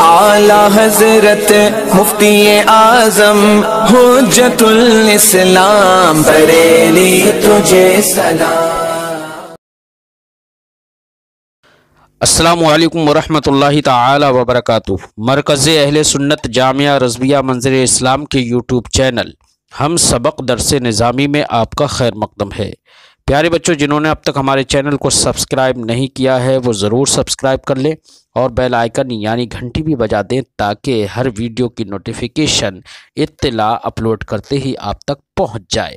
اعلی حضرت مفتی اعظم حجت الاسلام بریلی تجھے سلام۔ السلام علیکم ورحمۃ اللہ تعالی وبرکاتہ۔ مرکز اہل سنت جامعہ رضویہ منظر اسلام کے یوٹیوب چینل ہم سبق درس نظامی میں آپ کا خیر مقدم ہے۔ پیارے بچوں، جنہوں نے اب تک ہمارے چینل کو سبسکرائب نہیں کیا ہے وہ ضرور سبسکرائب کر لیں اور بیل آئیکن یعنی گھنٹی بھی بجا دیں تاکہ ہر ویڈیو کی نوٹیفیکیشن اطلاع اپلوڈ کرتے ہی آپ تک پہنچ جائے،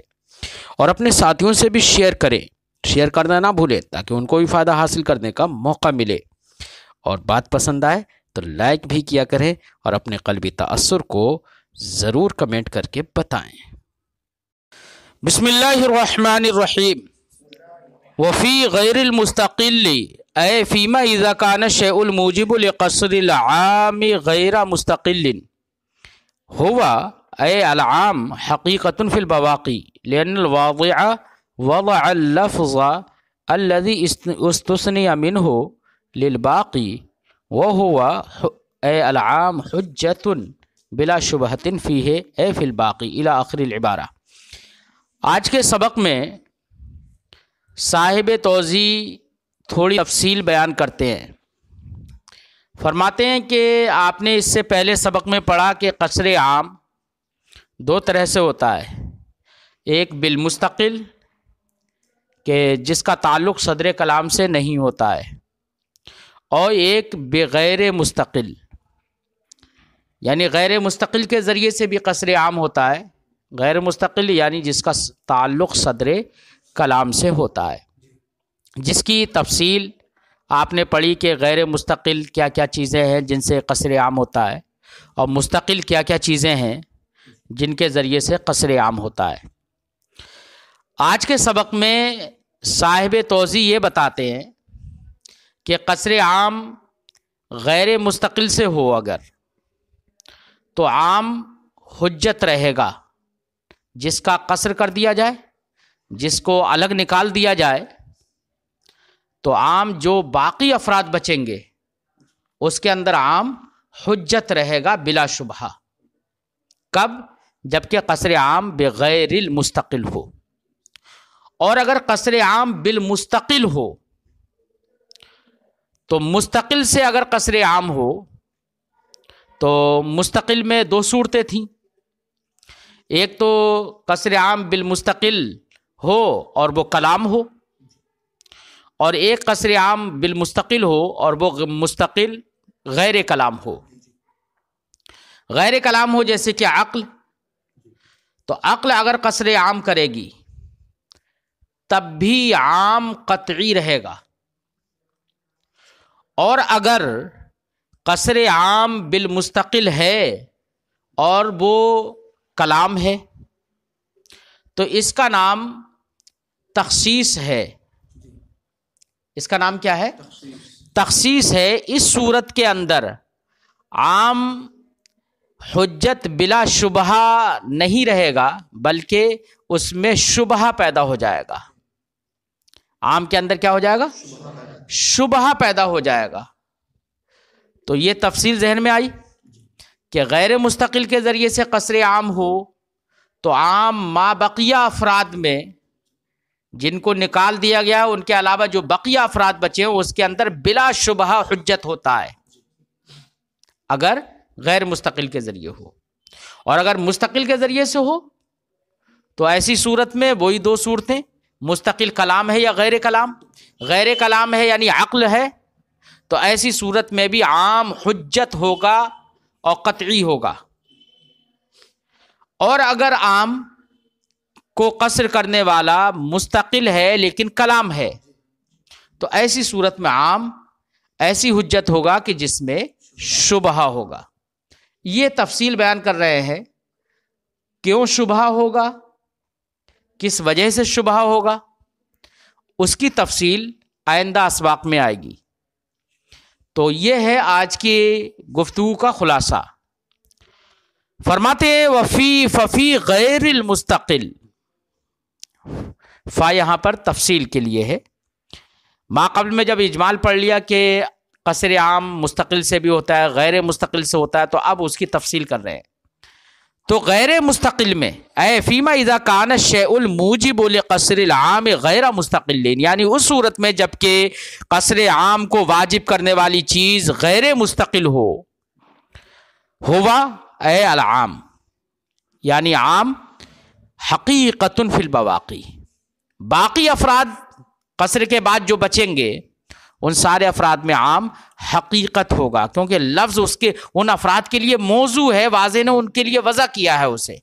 اور اپنے ساتھیوں سے بھی شیئر کریں، شیئر کرنا نہ بھولیں تاکہ ان کو بھی فائدہ حاصل کرنے کا موقع ملے، اور بات پسند آئے تو لائک بھی کیا کریں اور اپنے قلبی تأثر کو ضرور کمنٹ کر کے بتائیں۔ بسم اللہ الرحمن الرحیم۔ وفی غیر المستقل اے فیما اذا کان الشیء الموجب لقصر العام غیر مستقل ہوا اے العام حقیقۃ فی البواقی لأن الواضع وضع اللفظ الذي استثنی منہ للباقی وهو اے العام حجت بلا شبہۃ فیہ اے فی الباقی الی آخر العبارہ۔ آج کے سبق میں صاحب توضیح تھوڑی تفصیل بیان کرتے ہیں۔ فرماتے ہیں کہ آپ نے اس سے پہلے سبق میں پڑھا کہ قصر عام دو طرح سے ہوتا ہے، ایک بالمستقل کہ جس کا تعلق صدر کلام سے نہیں ہوتا ہے، اور ایک بغیر مستقل یعنی غیر مستقل کے ذریعے سے بھی قصر عام ہوتا ہے۔ غیر مستقل یعنی جس کا تعلق صدر کلام سے ہوتا ہے، جس کی تفصیل آپ نے پڑھی کہ غیر مستقل کیا کیا چیزیں ہیں جن سے قصر عام ہوتا ہے، اور مستقل کیا کیا چیزیں ہیں جن کے ذریعے سے قصر عام ہوتا ہے۔ آج کے سبق میں صاحب توضیح یہ بتاتے ہیں کہ قصر عام غیر مستقل سے ہو اگر تو عام حجت رہے گا، جس کا قصر کر دیا جائے، جس کو الگ نکال دیا جائے تو عام جو باقی افراد بچیں گے اس کے اندر عام حجت رہے گا بلا شبہ۔ کب؟ جبکہ قصر عام بغیر المستقل ہو، اور اگر قصر عام بالمستقل ہو تو مستقل سے اگر قصر عام ہو تو مستقل میں دو صورتیں تھیں، ایک تو قصر عام بالمستقل ہو اور وہ کلام ہو، اور ایک قصر عام بالمستقل ہو اور وہ مستقل غیر کلام ہو۔ غیر کلام ہو جیسے کہ عقل، تو عقل اگر قصر عام کرے گی تب بھی عام قطعی رہے گا، اور اگر قصر عام بالمستقل ہے اور وہ کلام ہے تو اس کا نام تخصیص ہے۔ اس کا نام کیا ہے؟ تخصیص ہے۔ اس صورت کے اندر عام حجت بلا شبہ نہیں رہے گا بلکہ اس میں شبہ پیدا ہو جائے گا۔ عام کے اندر کیا ہو جائے گا؟ شبہ پیدا ہو جائے گا۔ تو یہ تفصیل ذہن میں آئی کہ غیر مستقل کے ذریعے سے قصر عام ہو تو عام ما بقیہ افراد میں جن کو نکال دیا گیا ان کے علاوہ جو بقیہ افراد بچے ہیں اس کے اندر بلا شبہ حجت ہوتا ہے اگر غیر مستقل کے ذریعے ہو، اور اگر مستقل کے ذریعے سے ہو تو ایسی صورت میں وہی دو صورتیں، مستقل کلام ہے یا غیر کلام، غیر کلام ہے یعنی عقل ہے، تو ایسی صورت میں بھی عام حجت ہوگا اور قطعی ہوگا۔ اور اگر عام کو قصر کرنے والا مستقل ہے لیکن کلام ہے تو ایسی صورت میں عام ایسی حجت ہوگا کہ جس میں شبہ ہوگا۔ یہ تفصیل بیان کر رہے ہیں، کیوں شبہ ہوگا، کس وجہ سے شبہ ہوگا، اس کی تفصیل آئندہ اسباق میں آئے گی۔ تو یہ ہے آج کی گفتگو کا خلاصہ۔ فرماتے ہیں ففی غیر المستقل، فا یہاں پر تفصیل کے لیے ہے۔ ما قبل میں جب اجمال پڑھ لیا کہ قصر عام مستقل سے بھی ہوتا ہے، غیر مستقل سے ہوتا ہے، تو اب اس کی تفصیل کر رہے ہیں۔ تو غیر مستقل میں اے فیما اذا کان الشیء الموجب لقصر العام غیر مستقل، یعنی اس صورت میں جب کہ قصر عام کو واجب کرنے والی چیز غیر مستقل ہوا اے العام، یعنی عام حقیقت فی البواقی، باقی افراد قصر کے بعد جو بچیں گے ان سارے افراد میں عام حقیقت ہوگا، کیونکہ لفظ اس کے ان افراد کے لیے موضوع ہے، واضح نے ان کے لیے وضع کیا ہے اسے،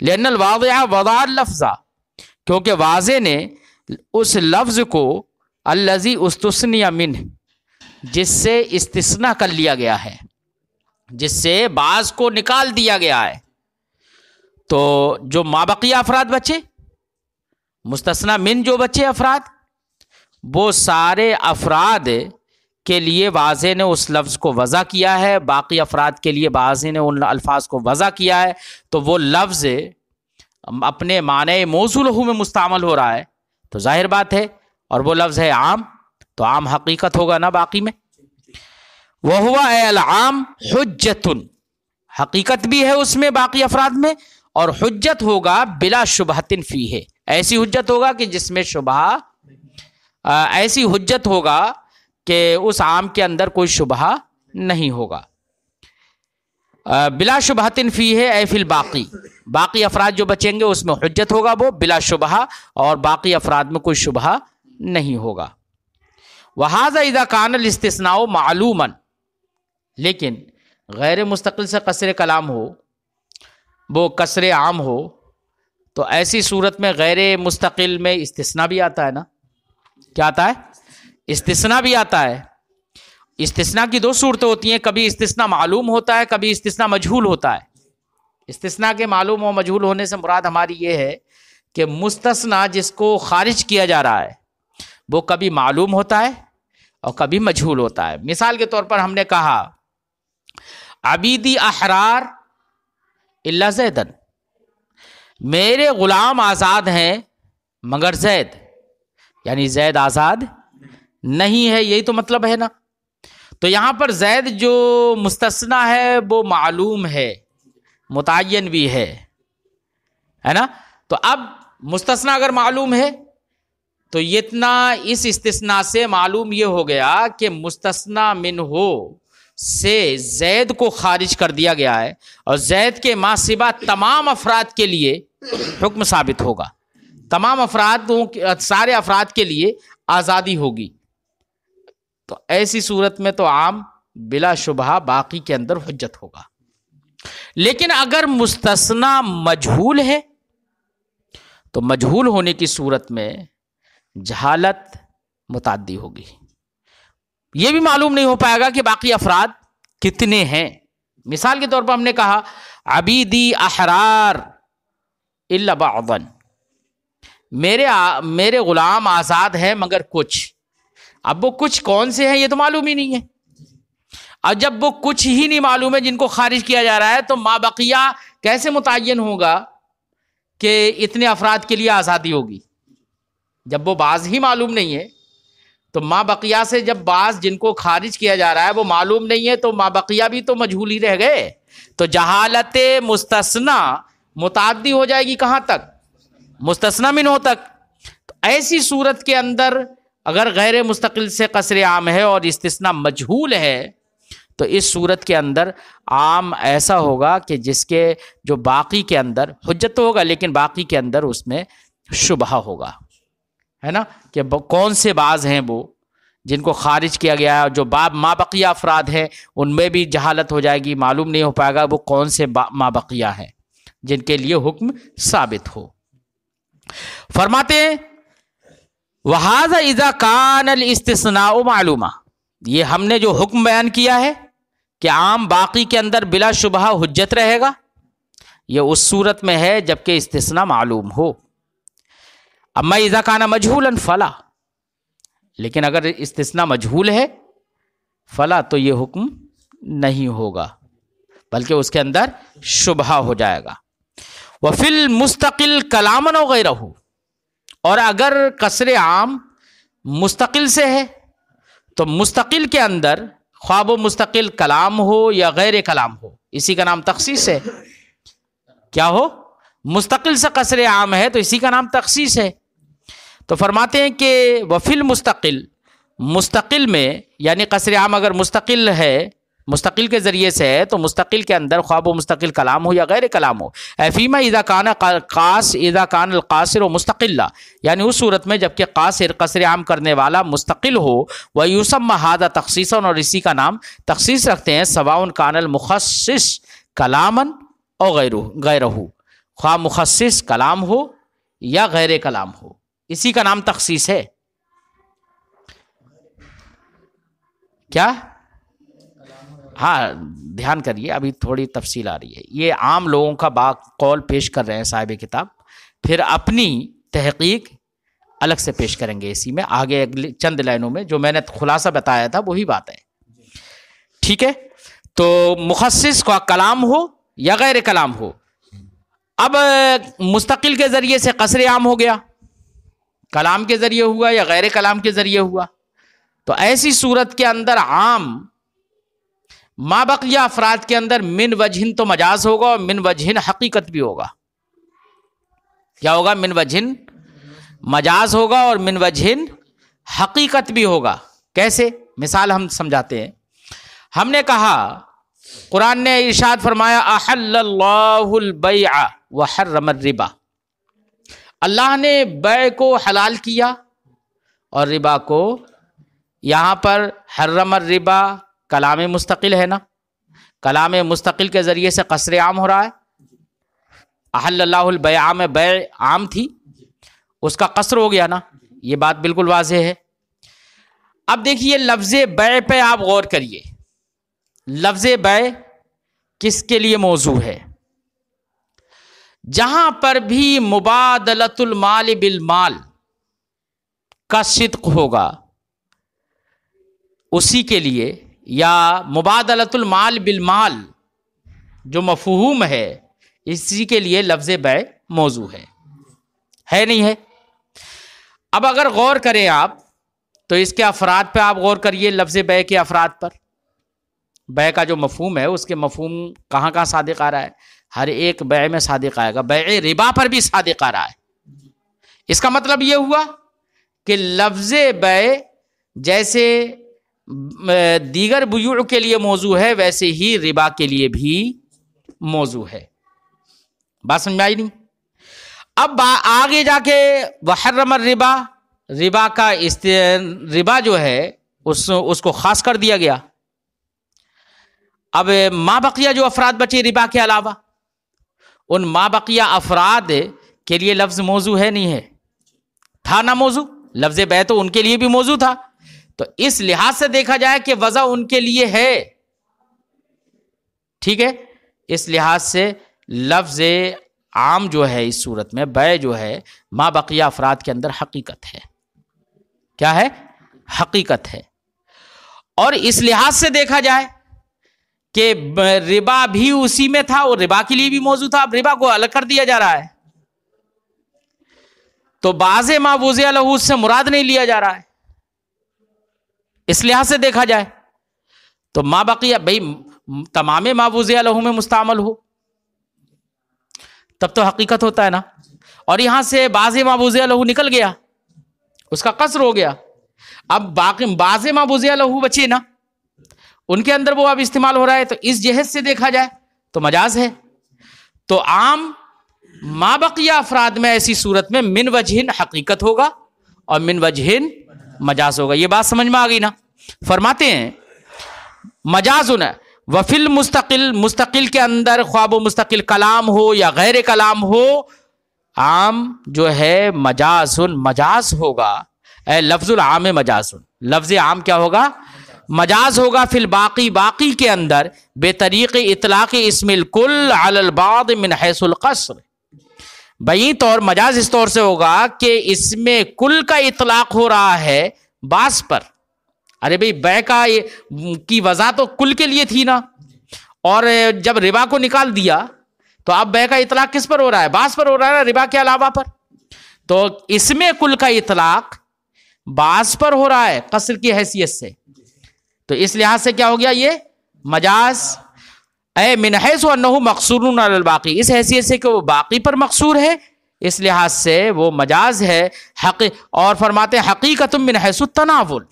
لأن الواضع وضع اللفظ، کیونکہ واضح نے اس لفظ کو الذی استثنی منہ، جس سے استثناء کر لیا گیا ہے، جس سے بعض کو نکال دیا گیا ہے، تو جو مابقیہ افراد بچے، مستثنی من جو بچے افراد، وہ سارے افراد کے لیے واضح نے اس لفظ کو وضع کیا ہے، باقی افراد کے لیے واضح نے ان الفاظ کو وضع کیا ہے، تو وہ لفظ اپنے معنی موضوع لہو میں مستعمل ہو رہا ہے، تو ظاہر بات ہے، اور وہ لفظ ہے عام، تو عام حقیقت ہوگا نا باقی میں۔ وَهُوَ اے العام حجت، حقیقت بھی ہے اس میں باقی افراد میں، اور حجت ہوگا بلا شبہۃ فیہ، ایسی حجت ہوگا کہ جس میں شبہ، ایسی حجت ہوگا کہ اس عام کے اندر کوئی شبہ نہیں ہوگا۔ بلا شبہۃ فیہ اے فی الباقی، باقی افراد جو بچیں گے اس میں حجت ہوگا وہ بلا شبہ، اور باقی افراد میں کوئی شبہ نہیں ہوگا۔ وَهَذَا إِذَا كَانَ الْإِسْتِثْنَاءُ مَعْلُومًا، لیکن غیر مستقل سے قصر کلام ہو، وہ قصر عام ہو، تو ایسی صورت میں غیر مستقل میں استثناء بھی آتا ہے نا، کیا آتا ہے؟ استثناء بھی آتا ہے۔ استثناء کی دو صورتیں ہوتی ہیں، کبھی استثناء معلوم ہوتا ہے، کبھی استثناء مجہول ہوتا ہے۔ استثناء کے معلوم و مجہول ہونے سے مراد ہماری یہ ہے کہ مستثنیٰ جس کو خارج کیا جا رہا ہے وہ کبھی معلوم ہوتا ہے اور کبھی مجہول ہوتا ہے۔ مثال کے طور پر ہم نے کہا عبیدی احرار الا زیدن، میرے غلام آزاد ہیں مگر زید، یعنی زید آزاد نہیں ہے، یہی تو مطلب ہے نا۔ تو یہاں پر زید جو مستثنیٰ ہے وہ معلوم ہے، متعین بھی ہے نا۔ تو اب مستثنیٰ اگر معلوم ہے تو اتنا اس استثناء سے معلوم یہ ہو گیا کہ مستثنیٰ منہ سے زید کو خارج کر دیا گیا ہے، اور زید کے ما سوا تمام افراد کے لیے حکم ثابت ہوگا، تمام افراد، سارے افراد کے لیے آزادی ہوگی۔ تو ایسی صورت میں تو عام بلا شبہ باقی کے اندر حجت ہوگا۔ لیکن اگر مستثنیٰ مجہول ہے تو مجہول ہونے کی صورت میں جہالت متعدی ہوگی، یہ بھی معلوم نہیں ہو پائے گا کہ باقی افراد کتنے ہیں۔ مثال کے طور پر ہم نے کہا عبیدی احرار الا بعضا، میرے غلام آزاد ہیں مگر کچھ۔ اب وہ کچھ کون سے ہیں یہ تو معلوم ہی نہیں ہے، اور جب وہ کچھ ہی نہیں معلوم ہے جن کو خارج کیا جا رہا ہے تو ما بقیہ کیسے متعین ہوگا کہ اتنے افراد کے لیے آزادی ہوگی؟ جب وہ بعض ہی معلوم نہیں ہے تو ما بقیہ سے جب بعض جن کو خارج کیا جا رہا ہے وہ معلوم نہیں ہے تو ما بقیہ بھی تو مجہول ہی رہ گئے۔ تو جہالت مستثنیٰ متعدی ہو جائے گی کہاں تک؟ مستثنیٰ منہ تک۔ تو ایسی صورت کے اندر اگر غیر مستقل سے قصر عام ہے اور استثناء مجہول ہے تو اس صورت کے اندر عام ایسا ہوگا کہ جس کے جو باقی کے اندر حجت تو ہوگا لیکن باقی کے اندر اس میں شبہ ہوگا، ہے نا، کہ کون سے بعض ہیں وہ جن کو خارج کیا گیا ہے، جو ما بقیہ افراد ہیں ان میں بھی جہالت ہو جائے گی، معلوم نہیں ہو پائے گا وہ کون سے ما بقیہ ہیں جن کے لیے حکم ثابت ہو۔ فرماتے ہیں وَهَذَا إِذَا كَانَ الْإِسْتِثْنَاءُ مَعْلُومًا، یہ ہم نے جو حکم بیان کیا ہے کہ عام باقی کے اندر بلا شبہ حجت رہے گا، یہ اس صورت میں ہے جبکہ استثناء معلوم ہو۔ اما اذا کان مجہولا فلا، لیکن اگر استثناء مجہول ہے فلا تو یہ حکم نہیں ہوگا بلکہ اس کے اندر شبہ ہو جائے گا۔ وفی المستقل کلاما وغیرہ، اور اگر قصر عام مستقل سے ہے تو مستقل کے اندر خواہ وہ مستقل کلام ہو یا غیر کلام ہو، اسی کا نام تخصیص ہے. کیا ہو؟ مستقل سے قصر عام ہے تو اسی کا نام تخصیص ہے. تو فرماتے ہیں کہ وفی المستقل، مستقل میں یعنی قصر عام اگر مستقل ہے، مستقل کے ذریعے سے ہے تو مستقل کے اندر خواہ وہ مستقل کلام ہو یا غیر کلام ہو. فیما اذا کان القاصر مستقلا، یعنی اس صورت میں جبکہ قاصر قصر عام کرنے والا مستقل ہو، ویسمى هذا تخصیصا، اور اسی کا نام تخصیص رکھتے ہیں، سواء کان المخصص کلاما او غیرہ، خواہ مخصص کلام ہو یا غیر کلام ہو، اسی کا نام تخصیص ہے. کیا؟ ہاں دھیان کریے، ابھی تھوڑی تفصیل آ رہی ہے. یہ عام لوگوں کا قول پیش کر رہے ہیں صاحب کتاب، پھر اپنی تحقیق الگ سے پیش کریں گے اسی میں آگے اگلی چند لائنوں میں. جو میں نے خلاصہ بتایا تھا وہی بات ہے. ٹھیک ہے، تو مخصص کا کلام ہو یا غیر کلام ہو. اب مستقل کے ذریعے سے قصر عام ہو گیا، کلام کے ذریعے ہوا یا غیر کلام کے ذریعے ہوا، تو ایسی صورت کے اندر عام ما بقیہ افراد کے اندر من وجہن تو مجاز ہوگا اور من وجہن حقیقت بھی ہوگا. کیا ہوگا؟ من وجہن مجاز ہوگا اور من وجہن حقیقت بھی ہوگا. کیسے؟ مثال ہم سمجھاتے ہیں. ہم نے کہا قرآن نے ارشاد فرمایا احل اللہ البیع وحرم الربا، اللہ نے بیع کو حلال کیا اور ربا کو. یہاں پر حرم الربا کلام مستقل ہے نا، کلام مستقل کے ذریعے سے قصر عام ہو رہا ہے. احل اللہ البیع میں بیع عام تھی، اس کا قصر ہو گیا نا، یہ بات بالکل واضح ہے. اب دیکھیے لفظ بیع پہ آپ غور کریے. لفظ بیع کس کے لیے موضوع ہے؟ جہاں پر بھی مبادلۃ المال بالمال کا صدق ہوگا اسی کے لیے، یا مبادلۃ المال بالمال جو مفہوم ہے اسی کے لیے لفظ بیع موضوع ہے نہیں ہے؟ اب اگر غور کریں آپ تو اس کے افراد پہ آپ غور کریے. لفظ بیع کے افراد پر، بیع کا جو مفہوم ہے اس کے مفہوم کہاں کہاں صادق آ رہا ہے؟ ہر ایک بیع میں صادق آئے گا. بیع ربا پر بھی صادق آ رہا ہے. اس کا مطلب یہ ہوا کہ لفظ بیع جیسے دیگر بیوع کے لیے موضوع ہے ویسے ہی ربا کے لیے بھی موضوع ہے. بات سمجھ میں آئی نہیں؟ اب آگے جا کے وحرم الربا، ربا کا ربا جو ہے اس کو خاص کر دیا گیا. اب ما بقیہ جو افراد بچے ربا کے علاوہ، ان ما بقیہ افراد کے لیے لفظ موضوع ہے نہیں ہے؟ تھا نا موضوع. لفظ بیع تو ان کے لیے بھی موضوع تھا. تو اس لحاظ سے دیکھا جائے کہ وضع ان کے لیے ہے. ٹھیک ہے، اس لحاظ سے لفظ عام جو ہے اس صورت میں بیع جو ہے ما بقیہ افراد کے اندر حقیقت ہے. کیا ہے؟ حقیقت ہے. اور اس لحاظ سے دیکھا جائے کہ ربا بھی اسی میں تھا اور ربا کے لیے بھی موضوع تھا. اب ربا کو الگ کر دیا جا رہا ہے تو بعض ما وضع لہ سے مراد نہیں لیا جا رہا ہے. اس لحاظ سے دیکھا جائے تو ما بقیہ بھائی تمام ما وضع لہ میں مستعمل ہو تب تو حقیقت ہوتا ہے نا. اور یہاں سے بعض ما وضع لہ نکل گیا، اس کا قصر ہو گیا. اب باقی بعض ما وضع لہ بچے نا، ان کے اندر وہ اب استعمال ہو رہا ہے. تو اس جہت سے دیکھا جائے تو مجاز ہے. تو عام ما بقیہ افراد میں ایسی صورت میں من وجہن حقیقت ہوگا اور من وجہن مجاز ہوگا. یہ بات سمجھ میں آ گئی نا؟ فرماتے ہیں مجازن وفی المستقل، مستقل کے اندر خواہ و مستقل کلام ہو یا غیر کلام ہو، عام جو ہے مجازن مجاز ہوگا. اے لفظ العام مجازن، لفظ عام کیا ہوگا؟ مجاز ہوگا. فی الباقی، باقی کے اندر بے طریق اطلاق اسم الکل علی البعض من حیث القصر، بئی طور مجاز اس طور سے ہوگا کہ اس میں کل کا اطلاق ہو رہا ہے بعض پر. ارے بھئی بیع کی وضع تو کل کے لیے تھی نا، اور جب ربا کو نکال دیا تو اب بیع کا اطلاق کس پر ہو رہا ہے؟ بعض پر ہو رہا ہے نا، ربا کے علاوہ پر. تو اس میں کل کا اطلاق بعض پر ہو رہا ہے قصر کی حیثیت سے، تو اس لحاظ سے کیا ہو گیا یہ مجاز. اے من حیث انہ مقصور علی الباقی، اس حیثیت سے کہ وہ باقی پر مقصور ہے، اس لحاظ سے وہ مجاز ہے. اور فرماتے ہیں حقیقت من حیث التناول،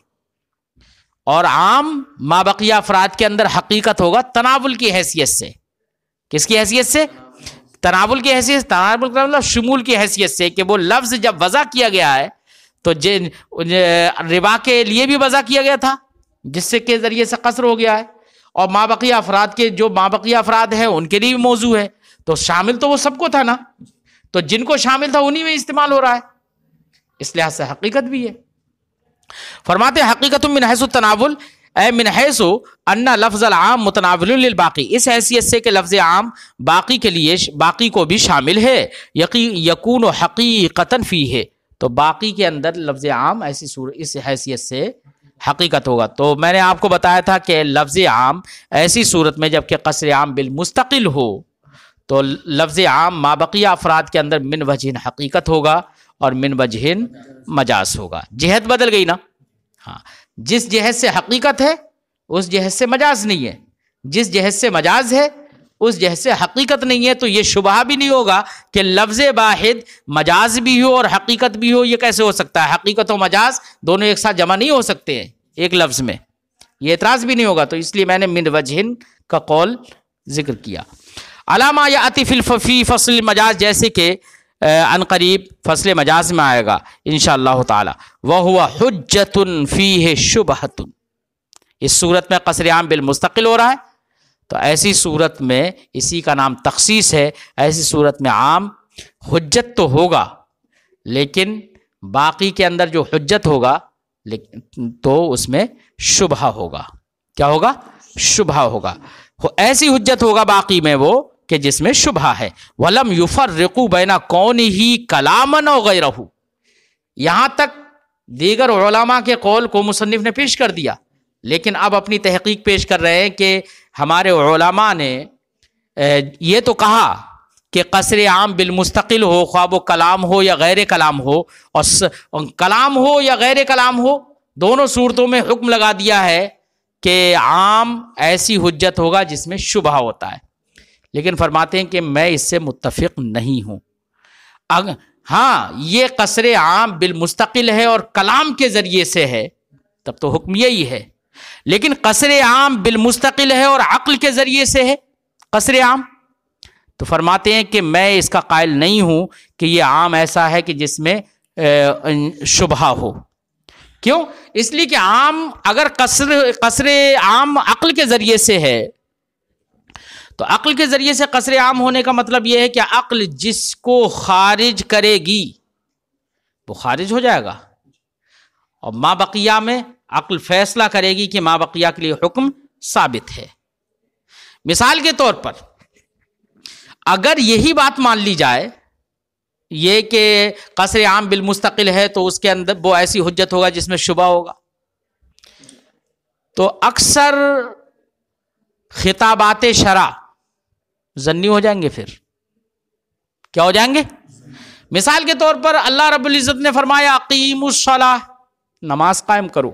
اور عام ما بقیہ افراد کے اندر حقیقت ہوگا تناول کی حیثیت سے. کس کی حیثیت سے؟ تناول کی حیثیت. تناول کا مطلب شمول کی حیثیت سے، کہ وہ لفظ جب وضع کیا گیا ہے تو ربا کے لیے بھی وضع کیا گیا تھا جس سے کے ذریعے سے قصر ہو گیا ہے، اور ما بقیہ افراد کے جو ما بقیہ افراد ہیں ان کے لیے بھی موضوع ہے، تو شامل تو وہ سب کو تھا نا، تو جن کو شامل تھا انہی میں استعمال ہو رہا ہے، اس لحاظ سے حقیقت بھی ہے. فرماتے ہیں حقیقت من حیث التناول اے من حیث ان لفظ العام متناول للباقی، اس حیثیت سے کہ لفظ عام باقی کے لیے باقی کو بھی شامل ہے. یکون حقیقتا فیہ، تو باقی کے اندر لفظ عام ایسی صورت اس حیثیت سے حقیقت ہوگا. تو میں نے آپ کو بتایا تھا کہ لفظ عام ایسی صورت میں جب کہ قصر عام بالمستقل ہو تو لفظ عام ما بقیہ افراد کے اندر من وجہ حقیقت ہوگا اور من وجہ مجاز ہوگا. جہت بدل گئی نا. ہاں، جس جہت سے حقیقت ہے اس جہت سے مجاز نہیں ہے، جس جہت سے مجاز ہے اس جہت سے حقیقت نہیں ہے. تو یہ شبہ بھی نہیں ہوگا کہ لفظ واحد مجاز بھی ہو اور حقیقت بھی ہو. یہ کیسے ہو سکتا ہے؟ حقیقت و مجاز دونوں ایک ساتھ جمع نہیں ہو سکتے ہیں ایک لفظ میں، یہ اعتراض بھی نہیں ہوگا. تو اس لیے میں نے من وجہ کا قول ذکر کیا. علامہ یاتی فی فصل مجاز، جیسے کہ عن قریب فصل مجاز میں آئے گا انشاءاللہ تعالی. وَهُوَ حُجَّةٌ فِيهِ شُبْهَةٌ، اس صورت میں قصر عام بالمستقل ہو رہا ہے، تو ایسی صورت میں اسی کا نام تخصیص ہے. ایسی صورت میں عام حجت تو ہوگا لیکن باقی کے اندر جو حجت ہوگا تو اس میں شبہ ہوگا. کیا ہوگا؟ شبہ ہوگا. ایسی حجت ہوگا باقی میں وہ کہ جس میں شبہ ہے. وَلَمْ يُفَرِّقُوا بَيْنَ كَوْنِهِ كَلَامًا أَوْ غَيْرَهُ، یہاں تک دیگر علماء کے قول کو مصنف نے پیش کر دیا، لیکن اب اپنی تحقیق پیش کر رہے ہیں کہ ہمارے علماء نے یہ تو کہا کہ قصر عام بالمستقل ہو، خواہ وہ کلام ہو یا غیر کلام ہو، اور کلام ہو یا غیر کلام ہو دونوں صورتوں میں حکم لگا دیا ہے کہ عام ایسی حجت ہوگا جس میں شبہ ہوتا ہے. لیکن فرماتے ہیں کہ میں اس سے متفق نہیں ہوں. ہاں، یہ قصر عام بالمستقل ہے اور کلام کے ذریعے سے ہے تب تو حکم یہی ہے، لیکن قصر عام بالمستقل ہے اور عقل کے ذریعے سے ہے قصر عام، تو فرماتے ہیں کہ میں اس کا قائل نہیں ہوں کہ یہ عام ایسا ہے کہ جس میں شبہ ہو. کیوں؟ اس لیے کہ عام اگر قصر عام عقل کے ذریعے سے ہے تو عقل کے ذریعے سے قصر عام ہونے کا مطلب یہ ہے کہ عقل جس کو خارج کرے گی وہ خارج ہو جائے گا، اور ما بقیہ میں عقل فیصلہ کرے گی کہ ما بقیہ کے لیے حکم ثابت ہے. مثال کے طور پر اگر یہی بات مان لی جائے یہ کہ قصر عام بالمستقل ہے تو اس کے اندر وہ ایسی حجت ہوگا جس میں شبہ ہوگا، تو اکثر خطابات شرع ظنی ہو جائیں گے. پھر کیا ہو جائیں گے؟ مثال کے طور پر اللہ رب العزت نے فرمایا اقیموا الصلاۃ، نماز قائم کرو،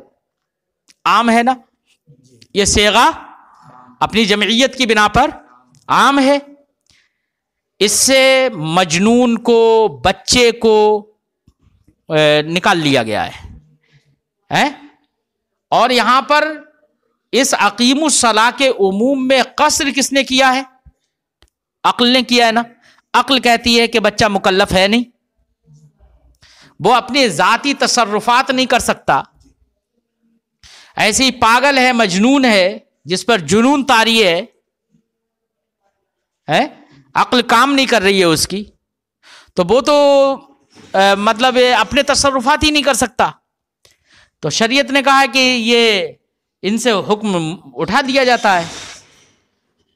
عام ہے نا، یہ صیغہ اپنی جمعیت کی بنا پر عام ہے. اس سے مجنون کو، بچے کو نکال لیا گیا ہے. اور یہاں پر اس اقیم الصلاۃ کے عموم میں قصر کس نے کیا ہے؟ عقل نے کیا ہے نا. عقل کہتی ہے کہ بچہ مکلف ہے نہیں، وہ اپنے ذاتی تصرفات نہیں کر سکتا، ایسے ہی پاگل ہے، مجنون ہے، جس پر جنون طاری ہے، عقل کام نہیں کر رہی ہے اس کی، تو وہ تو مطلب اپنے تصرفات ہی نہیں کر سکتا. تو شریعت نے کہا کہ یہ ان سے حکم اٹھا دیا جاتا ہے،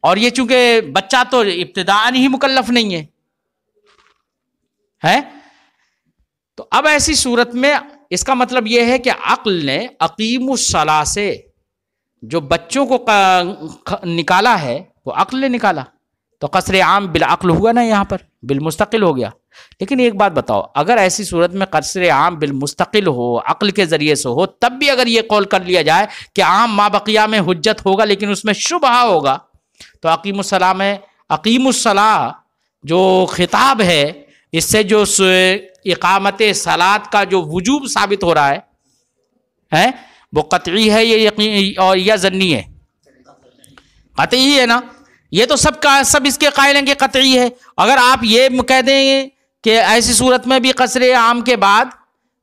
اور یہ چونکہ بچہ تو ابتداءً ہی مکلف نہیں ہے، تو اب ایسی صورت میں اس کا مطلب یہ ہے کہ عقل نے اقیم الصلاۃ سے جو بچوں کو نکالا ہے وہ عقل نے نکالا، تو قصر عام بالعقل ہوا نا، یہاں پر بالمستقل ہو گیا. لیکن ایک بات بتاؤ، اگر ایسی صورت میں قصر عام بالمستقل ہو، عقل کے ذریعے سے ہو، تب بھی اگر یہ قول کر لیا جائے کہ عام ما بقیہ میں حجت ہوگا لیکن اس میں شبہ ہوگا، تو اقیم الصلاۃ میں اقیم الصلاۃ جو خطاب ہے، اس سے جو اقامت صلاۃ کا جو وجوب ثابت ہو رہا ہے وہ قطعی ہے اور یا ظنی ہے؟ قطعی ہے نا. یہ تو سب اس کے قائل ہیں کہ قطعی ہے. اگر آپ یہ کہہ دیں کہ ایسی صورت میں بھی قصر عام کے بعد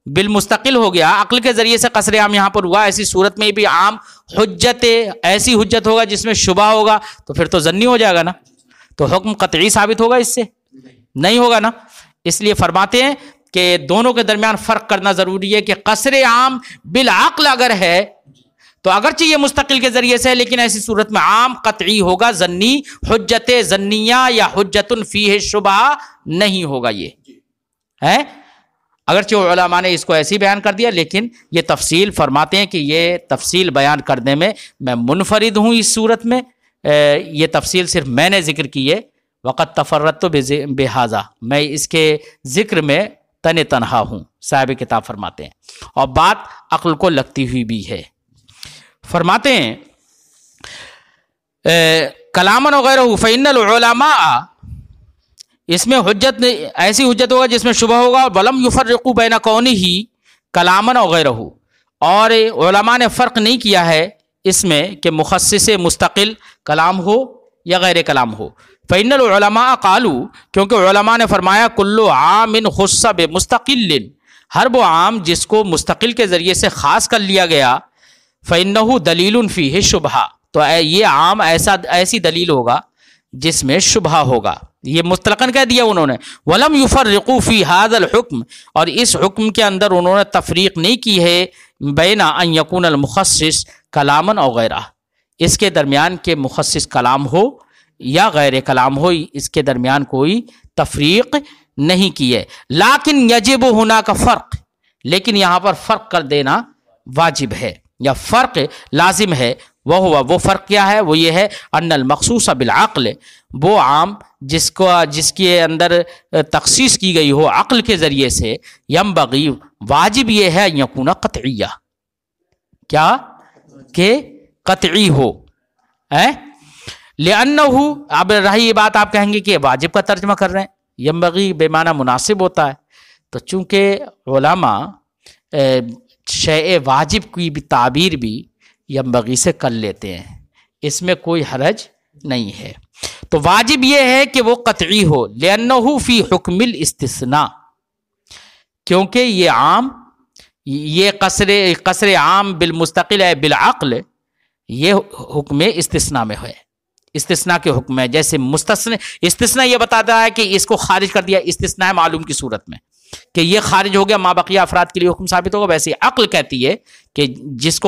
بالمستقل ہو گیا، عقل کے ذریعے سے قصر عام یہاں پر ہوا، ایسی صورت میں بھی عام حجت، ایسی حجت ہوگا جس میں شبہ ہوگا، تو پھر تو ظنی ہو جائے گا نا. تو حکم قطعی ثابت ہوگا اس سے؟ نہیں ہوگا نا. اس لیے فرماتے ہیں کہ دونوں کے درمیان فرق کرنا ضروری ہے کہ قصر عام بالعقل اگر ہے تو اگرچہ یہ مستقل کے ذریعے سے ہے، لیکن ایسی صورت میں عام قطعی ہوگا، ظنی حجت ظنیہ یا حجت فیہ شبہ نہیں ہوگا. یہ ہے اگرچہ علماء نے اس کو ایسی بیان کر دیا، لیکن یہ تفصیل فرماتے ہیں کہ یہ تفصیل بیان کرنے میں میں منفرد ہوں. اس صورت میں یہ تفصیل صرف میں نے ذکر کی ہے. وقت تفردت بہذا، میں اس کے ذکر میں تنہا ہوں، صاحب کتاب فرماتے ہیں، اور بات عقل کو لگتی ہوئی بھی ہے. فرماتے ہیں کلامن وغیرہ فإن العلماء، اس میں حجت ایسی حجت ہوگا جس میں شبہ ہوگا. ولم یفرقوا بین کونہ کلامن وغیرہ، اور علماء نے فرق نہیں کیا ہے اس میں کہ مخصص مستقل کلام ہو یا غیر کلام ہو. فإن العلماء قالوا، کیونکہ علماء نے فرمایا کل عام خص بمستقل، ہر وہ عام جس کو مستقل کے ذریعے سے خاص کر لیا گیا، فإنہ دلیل فیہ شبہ، تو یہ عام ایسی دلیل ہوگا جس میں شبہ ہوگا. یہ مطلقاً کہہ دیا انہوں نے. ولم یفرقوا فی ھذا الحکم، اور اس حکم کے اندر انہوں نے تفریق نہیں کی ہے بین ان یکون المخصص کلاما او غیرہ، اس کے درمیان کہ مخصص کلام ہو یا غیر کلام ہو، اس کے درمیان کوئی تفریق نہیں کی ہے. لیکن یجب ھناک فرق، لیکن یہاں پر فرق کر دینا واجب ہے یا فرق لازم ہے. وہ فرق کیا ہے؟ وہ یہ ہے ان المخصوص بالعقل، وہ عام جس کے اندر تخصیص کی گئی ہو عقل کے ذریعے سے، ینبغی واجب یہ ہے یکون قطعیہ، کیا کہ قطعی ہو. لأنہ، اب رہی یہ بات آپ کہیں گے کہ واجب کا ترجمہ کر رہے ہیں، ینبغی بے معنی مناسب ہوتا ہے. تو چونکہ علماء شیء واجب کی بھی تعبیر بھی ینبغی سے کر لیتے ہیں، اس میں کوئی حرج نہیں ہے. تو واجب یہ ہے کہ وہ قطعی ہو، لأنہ فی حکم الاستثناء، کیونکہ یہ عام، یہ قصر عام بالمستقل ہے بالعقل، یہ حکم استثناء میں ہے، استثناء کے حکم ہے. جیسے استثناء یہ بتاتا ہے کہ اس کو خارج کر دیا، استثناء معلوم کی صورت میں کہ یہ خارج ہو گیا، ما بقیہ افراد کے لیے حکم ثابت ہوگا. ویسے عقل کہتی ہے کہ جس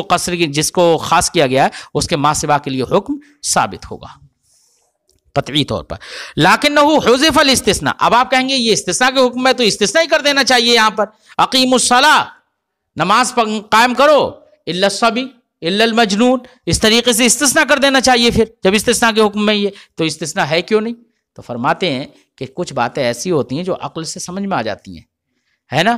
کو خاص کیا گیا ہے اس کے ما سوا کے لیے حکم ثابت ہوگا قطعی طور پر. لیکنہ حذف الاستثناء، اب آپ کہیں گے یہ استثناء کے حکم ہے تو استثناء ہی کر دینا چاہیے. یہاں پر اقیم الصلاۃ، نماز قائم کرو، الا الصبی الا المجنون، اس طریقے سے استثناء کر دینا چاہیے. پھر جب استثناء کے حکم میں یہ تو استثناء ہے کیوں نہیں؟ تو فرماتے ہیں کہ کچھ باتیں ایسی ہوتی ہیں جو عقل سے سمجھ میں آ جاتی ہیں، ہے نا.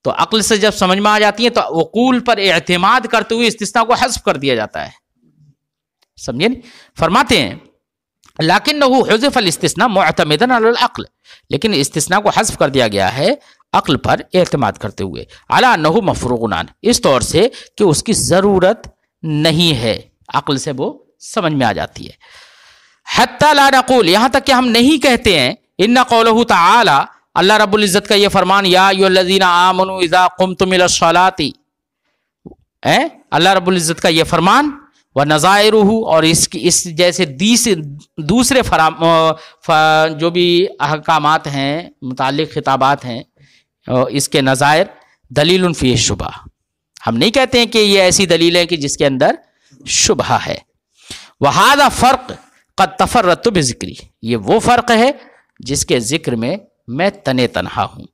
تو عقل سے جب سمجھ میں آ جاتی ہیں تو عقول پر اعتماد کرتے ہوئے استثناء کو حذف کر دیا جاتا ہے. سمجھے نہیں؟ فرماتے ہیں لیکنہ حذف الاستثناء معتمدا علی العقل، لیکن استثناء کو حذف کر دیا گیا ہے عقل پر اعتماد کرتے ہوئے، علی انہ مفروغ عنہ، اس طور سے کہ اس کی ضرورت نہیں ہے، عقل سے وہ سمجھ میں آ جاتی ہے. حتی لا نقول، یہاں تک کہ ہم نہیں کہتے ہیں ان قولہ تعالی، اللہ رب العزت کا یہ فرمان، یا ایھا الذین آمنوا اذا قمتم الی الصلاۃ، اللہ رب العزت کا یہ فرمان، ونظائرہ، اور اس جیسے دوسرے جو بھی احکامات ہیں، متعلق خطابات ہیں، اس کے نظائر، دلیل فیہ شبہ، ہم نہیں کہتے ہیں کہ یہ ایسی دلیل ہے کہ جس کے اندر شبہ ہے. وہذا فرق قد تفردت بذکری، یہ وہ فرق ہے جس کے ذکر میں میں تنہا ہوں.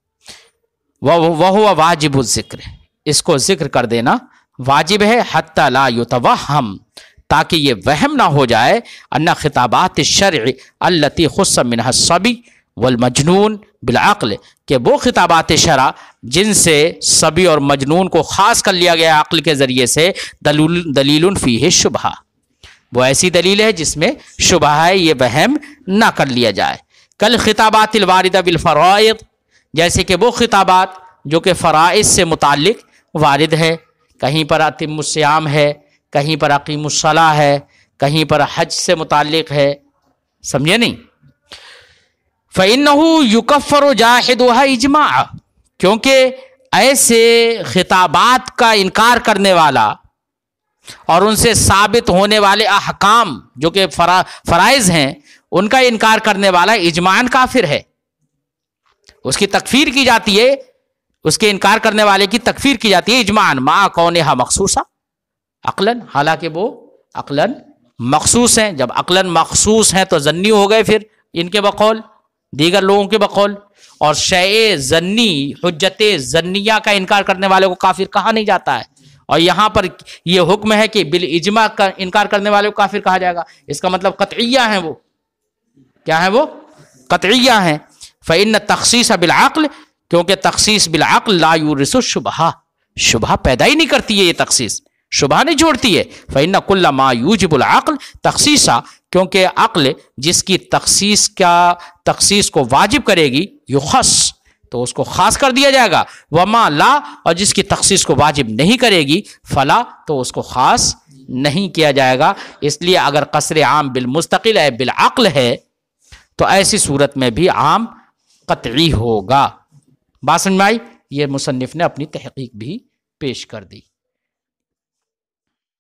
وہو واجب الذکر، اس کو ذکر کر دینا واجب ہے. حتی لا یتوہم، تاکہ یہ وہم نہ ہو جائے ان خطابات الشرع التي خص منها الصبی والمجنون بالعقل، کہ وہ خطابات شرع جن سے صبی اور مجنون کو خاص کر لیا گیا عقل کے ذریعے سے، دلیل فیہ شبہہ، وہ ایسی دلیل ہے جس میں شبہ ہے، یہ وہم نہ کر لیا جائے۔ کل خطابات الواردہ بالفرائض، جیسے کہ وہ خطابات جو کہ فرائض سے متعلق وارد ہے، کہیں پر اتم الصیام ہے، کہیں پر اقیم الصلاۃ ہے، کہیں پر حج سے متعلق ہے، سمجھے نہیں؟ فَإِنَّهُ يُكَفَّرُ جَاحِدُهَا اجماع، کیونکہ ایسے خطابات کا انکار کرنے والا اور ان سے ثابت ہونے والے احکام جو کہ فرائض ہیں ان کا انکار کرنے والا اجماعاً کافر ہے، اس کی تکفیر کی جاتی ہے، اس کے انکار کرنے والے کی تکفیر کی جاتی ہے اجماعاً مع کونہا مخصوصہ عقلاً، حالانکہ وہ عقلاً مخصوص ہیں۔ جب عقلاً مخصوص ہیں تو ظنی ہو گئے پھر ان کے بقول، دیگر لوگوں کے بقول، اور شیء ظنی حجت ظنیہ کا انکار کرنے والے کو کافر کہا نہیں جاتا ہے، اور یہاں پر یہ حکم ہے کہ بالاجماع کا انکار کرنے والے کو کافر کہا جائے گا، اس کا مطلب قطعیہ ہیں، وہ کیا ہیں؟ وہ قطعیہ ہیں۔ فإن التخصیص بالعقل، کیونکہ تخصیص بالعقل لا یورث الشبہہ، شبہ پیدا ہی نہیں کرتی ہے، یہ تخصیص شبہ نہیں چھوڑتی ہے۔ فإن کل ما یوجب العقل تخصیصا، کیونکہ عقل جس کی تخصیص کو واجب کرے گی، یخص تو اس کو خاص کر دیا جائے گا، وما لا، اور جس کی تخصیص کو واجب نہیں کرے گی، فلا تو اس کو خاص نہیں کیا جائے گا۔ اس لیے اگر قصر عام بالمستقل ہے، بالعقل ہے، تو ایسی صورت میں بھی عام قطعی ہوگا۔ بات سمجھ میں آئی؟ یہ مصنف نے اپنی تحقیق بھی پیش کر دی۔